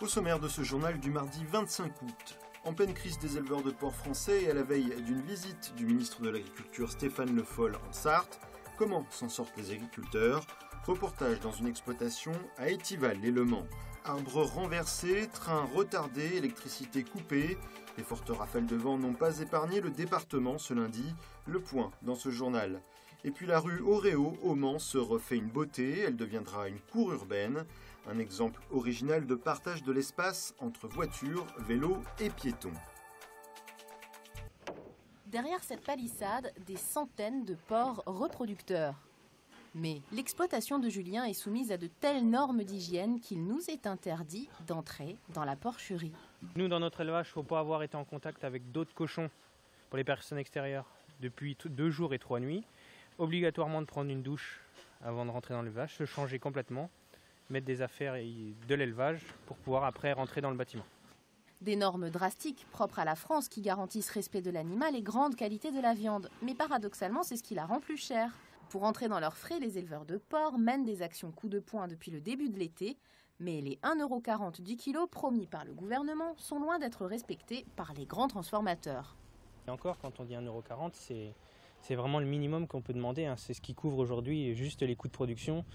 Au sommaire de ce journal du mardi 25 août, en pleine crise des éleveurs de porc français et à la veille d'une visite du ministre de l'Agriculture Stéphane Le Foll en Sarthe, comment s'en sortent les agriculteurs? Reportage dans une exploitation à Étival et Le Mans. Arbres renversés, trains retardés, électricité coupée. Les fortes rafales de vent n'ont pas épargné le département ce lundi. Le point dans ce journal. Et puis la rue Auréo au Mans se refait une beauté. Elle deviendra une cour urbaine. Un exemple original de partage de l'espace entre voitures, vélos et piétons. Derrière cette palissade, des centaines de porcs reproducteurs. Mais l'exploitation de Julien est soumise à de telles normes d'hygiène qu'il nous est interdit d'entrer dans la porcherie. Nous, dans notre élevage, il ne faut pas avoir été en contact avec d'autres cochons pour les personnes extérieures depuis 2 jours et 3 nuits. Obligatoirement de prendre une douche avant de rentrer dans l'élevage, se changer complètement, mettre des affaires de l'élevage pour pouvoir après rentrer dans le bâtiment. Des normes drastiques propres à la France qui garantissent respect de l'animal et grande qualité de la viande. Mais paradoxalement, c'est ce qui la rend plus chère. Pour entrer dans leurs frais, les éleveurs de porc mènent des actions coup de poing depuis le début de l'été. Mais les 1,40 € du kilo promis par le gouvernement sont loin d'être respectés par les grands transformateurs. Et encore, quand on dit 1,40 €, c'est vraiment le minimum qu'on peut demander. C'est ce qui couvre aujourd'hui juste les coûts de production.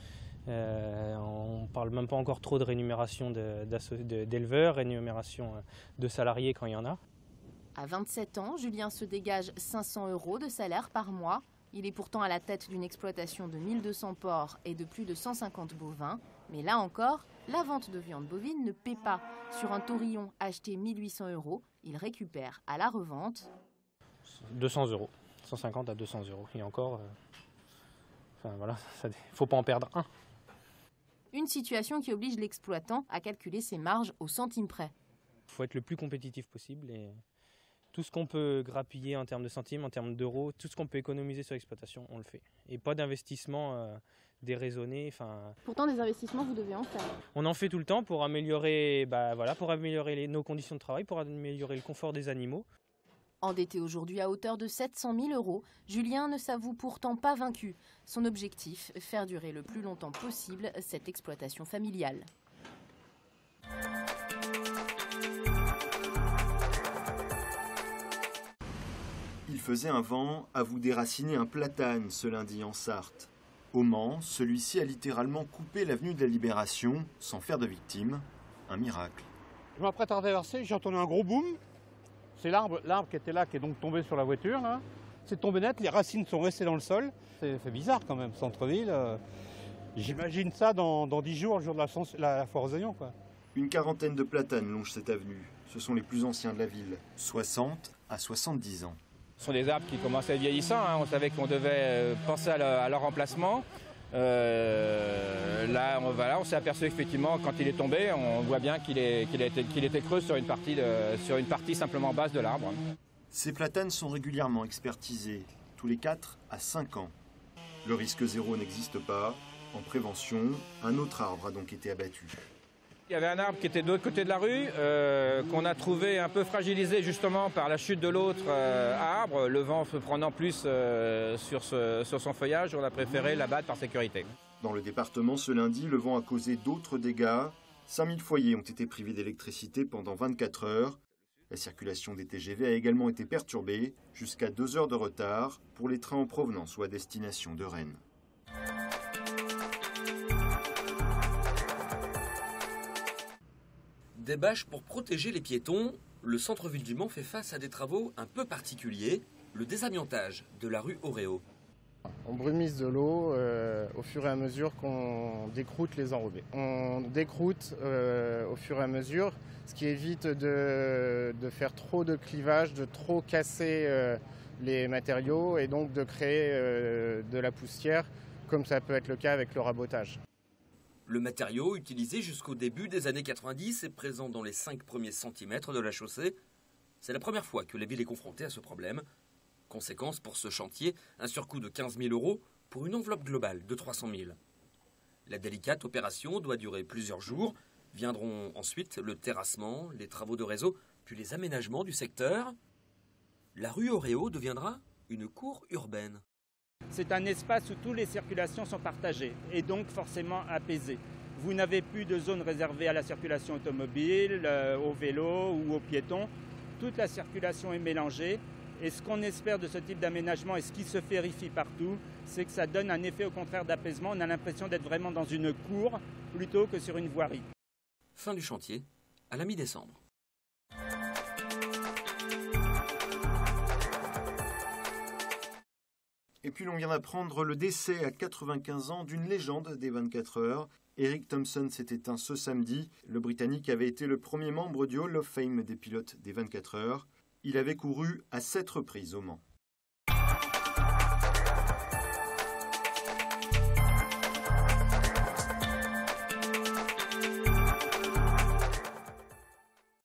On ne parle même pas encore trop de rémunération d'éleveurs, rémunération de salariés quand il y en a. À 27 ans, Julien se dégage 500 € de salaire par mois. Il est pourtant à la tête d'une exploitation de 1200 porcs et de plus de 150 bovins. Mais là encore, la vente de viande bovine ne paie pas. Sur un taurillon acheté 1800 €, il récupère à la revente 200 €, 150 à 200 €. Et encore, voilà, il ne faut pas en perdre un. Une situation qui oblige l'exploitant à calculer ses marges au centime près. Il faut être le plus compétitif possible et tout ce qu'on peut grappiller en termes de centimes, en termes d'euros, tout ce qu'on peut économiser sur l'exploitation, on le fait. Et pas d'investissement déraisonné. Pourtant, des investissements, vous devez en faire. On en fait tout le temps pour améliorer, nos conditions de travail, pour améliorer le confort des animaux. Endetté aujourd'hui à hauteur de 700 000 €, Julien ne s'avoue pourtant pas vaincu. Son objectif, faire durer le plus longtemps possible cette exploitation familiale. Il faisait un vent à vous déraciner un platane ce lundi en Sarthe. Au Mans, celui-ci a littéralement coupé l'avenue de la Libération sans faire de victimes. Un miracle. Je m'apprête à traverser, j'ai entendu un gros boom. C'est l'arbre qui était là, qui est donc tombé sur la voiture. Là. C'est tombé net, les racines sont restées dans le sol. C'est bizarre quand même, centre-ville. J'imagine ça dans 10 jours, le jour de la foire aux oignons, quoi. Une quarantaine de platanes longent cette avenue. Ce sont les plus anciens de la ville, 60 à 70 ans. Ce sont des arbres qui commencent à être vieillissants. On savait qu'on devait penser à leur remplacement. Là, on s'est aperçu effectivement, quand il est tombé, on voit bien qu'il était creux sur une partie simplement basse de l'arbre. Ces platanes sont régulièrement expertisés, tous les 4 à 5 ans. Le risque zéro n'existe pas. En prévention, un autre arbre a donc été abattu. Il y avait un arbre qui était de l'autre côté de la rue, qu'on a trouvé un peu fragilisé justement par la chute de l'autre arbre. Le vent se prenant plus sur son feuillage, on a préféré l'abattre par sécurité. Dans le département, ce lundi, le vent a causé d'autres dégâts. 5000 foyers ont été privés d'électricité pendant 24 heures. La circulation des TGV a également été perturbée, jusqu'à 2 heures de retard pour les trains en provenance ou à destination de Rennes. Des bâches pour protéger les piétons, le centre-ville du Mans fait face à des travaux un peu particuliers, le désamiantage de la rue Auréo. On brumise de l'eau au fur et à mesure qu'on décroute les enrobés. On décroute au fur et à mesure, ce qui évite de faire trop de clivage, de trop casser les matériaux et donc de créer de la poussière, comme ça peut être le cas avec le rabotage. Le matériau, utilisé jusqu'au début des années 90, est présent dans les 5 premiers centimètres de la chaussée. C'est la première fois que la ville est confrontée à ce problème. Conséquence pour ce chantier, un surcoût de 15 000 € pour une enveloppe globale de 300 000. La délicate opération doit durer plusieurs jours. Viendront ensuite le terrassement, les travaux de réseau, puis les aménagements du secteur. La rue Auréo deviendra une cour urbaine. C'est un espace où toutes les circulations sont partagées et donc forcément apaisées. Vous n'avez plus de zone réservée à la circulation automobile, au vélo ou aux piétons. Toute la circulation est mélangée. Et ce qu'on espère de ce type d'aménagement et ce qui se vérifie partout, c'est que ça donne un effet au contraire d'apaisement. On a l'impression d'être vraiment dans une cour plutôt que sur une voirie. Fin du chantier à la mi-décembre. Et puis l'on vient d'apprendre le décès à 95 ans d'une légende des 24 heures. Eric Thompson s'est éteint ce samedi. Le Britannique avait été le premier membre du Hall of Fame des pilotes des 24 heures. Il avait couru à 7 reprises au Mans.